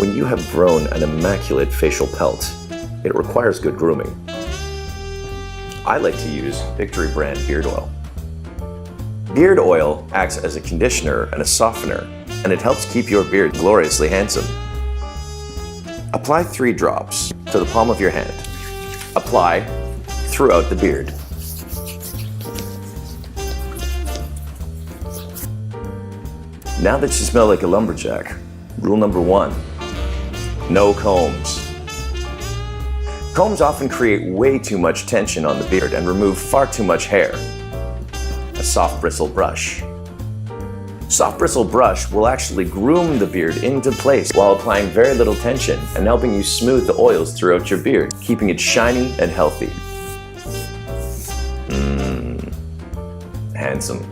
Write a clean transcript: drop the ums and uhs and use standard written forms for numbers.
When you have grown an immaculate facial pelt, it requires good grooming. I like to use Victory brand beard oil. Beard oil acts as a conditioner and a softener, and it helps keep your beard gloriously handsome. Apply 3 drops to the palm of your hand. Apply throughout the beard. Now that you smell like a lumberjack, rule number 1, no combs. Combs often create way too much tension on the beard and remove far too much hair. A soft bristle brush. Soft bristle brush will actually groom the beard into place while applying very little tension and helping you smooth the oils throughout your beard, keeping it shiny and healthy. Handsome.